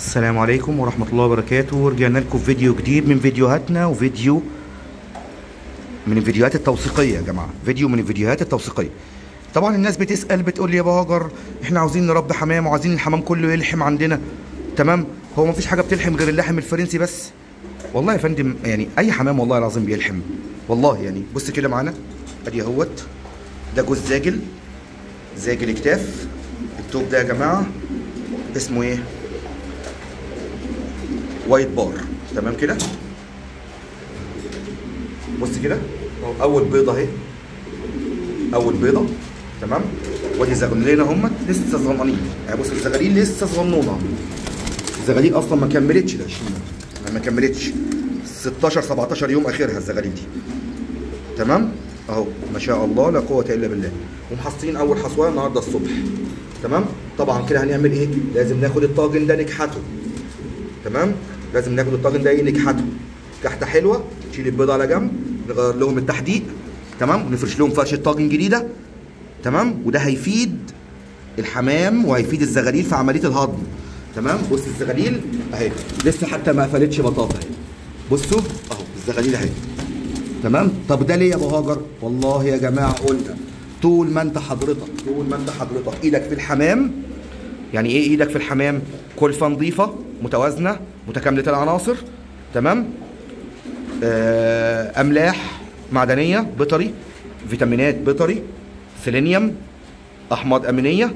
السلام عليكم ورحمة الله وبركاته. ورجعنا لكم في فيديو جديد من فيديوهاتنا، وفيديو من الفيديوهات التوثيقية يا جماعة. فيديو من الفيديوهات التوثيقية. طبعا الناس بتسأل بتقول لي يا ابو هاجر احنا عاوزين نربي حمام وعاوزين الحمام كله يلحم عندنا. تمام، هو مفيش حاجة بتلحم غير اللحم الفرنسي بس؟ والله يا فندم يعني اي حمام والله العظيم بيلحم والله. يعني بص كده معانا، ادي اهوت، ده جوز زاجل اكتاف. التوب ده يا جماعة اسمه ايه؟ وايت بار. تمام كده، بص كده اول بيضه اهي، اول بيضه. تمام، وادي زغلولين اهمت لسه صغننين. يعني بص الزغاليل لسه صغنونه، الزغاليل اصلا ما كملتش ال 20 يوم، ما كملتش 16 17 يوم اخرها الزغاليل دي. تمام اهو، ما شاء الله لا قوه الا بالله. ومحصلين اول حصوايه النهارده الصبح. تمام، طبعا كده هنعمل ايه؟ لازم ناخد الطاجن ده نكحته. تمام، لازم ناخد الطاجن ده نكحته كحته حلوه. نشيل البيضه على جنب، نغير لهم التحديق. تمام، ونفرش لهم فرشه طاجن جديده. تمام، وده هيفيد الحمام وهيفيد الزغاليل في عمليه الهضم. تمام، بص الزغاليل اهي لسه حتى ما قفلتش بطاطا اهي. بصوا اهو الزغاليل اهي. تمام، طب ده ليه يا ابو هاجر؟ والله يا جماعه قلنا طول ما انت حضرتك ايدك في الحمام. يعني ايه ايدك في الحمام؟ كلفه نظيفه متوازنه متكامله العناصر. تمام، املاح معدنيه بيطري، فيتامينات بيطري، سيلينيوم، احماض امينيه،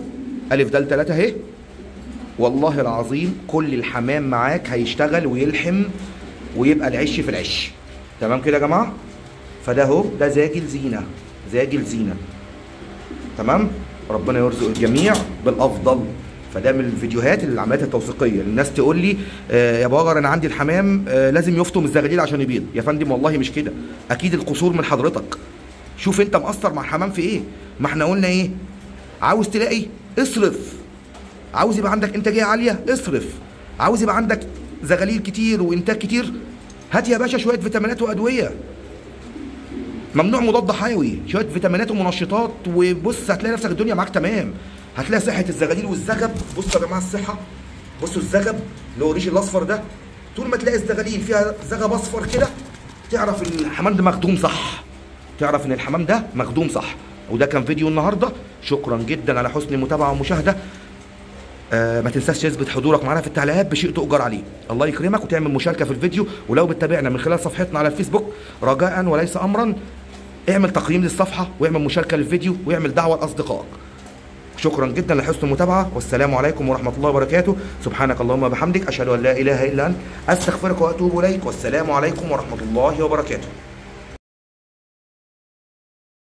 الف د 3 اهي. والله العظيم كل الحمام معاك هيشتغل ويلحم ويبقى العش في العش. تمام كده يا جماعه، فده اهو ده زاجل زينه. تمام، ربنا يرزق الجميع بالافضل. فده من الفيديوهات العمليات التوثيقيه. الناس تقول لي يا ابو هاجر انا عندي الحمام لازم يفطم الزغاليل عشان يبيض. يا فندم والله مش كده، اكيد القصور من حضرتك. شوف انت مقصر مع الحمام في ايه؟ ما احنا قلنا ايه؟ عاوز تلاقي اصرف، عاوز يبقى عندك انتاجيه عاليه اصرف، عاوز يبقى عندك زغاليل كتير وانتاج كتير هات يا باشا شويه فيتامينات وادويه. ممنوع مضاد حيوي، شويه فيتامينات ومنشطات، وبص هتلاقي نفسك الدنيا معاك تمام. هتلاقي صحه الزغاليل والزغب. بصوا يا جماعه الصحه، بصوا الزغب اللي هو الريش الاصفر ده، طول ما تلاقي الزغاليل فيها زغب اصفر كده تعرف ان الحمام ده مخدوم صح، تعرف ان الحمام ده مخدوم صح. وده كان فيديو النهارده. شكرا جدا على حسن المتابعه والمشاهده. ما تنساش تثبت حضورك معانا في التعليقات بشيء تؤجر عليه. الله يكرمك، وتعمل مشاركه في الفيديو. ولو بتتابعنا من خلال صفحتنا على الفيسبوك رجاء وليس امرا اعمل تقييم للصفحه واعمل مشاركه للفيديو واعمل دعوه لاصدقائك. شكرا جدا لحسن المتابعه، والسلام عليكم ورحمه الله وبركاته. سبحانك اللهم وبحمدك اشهد ان لا اله الا انت استغفرك واتوب اليك، والسلام عليكم ورحمه الله وبركاته.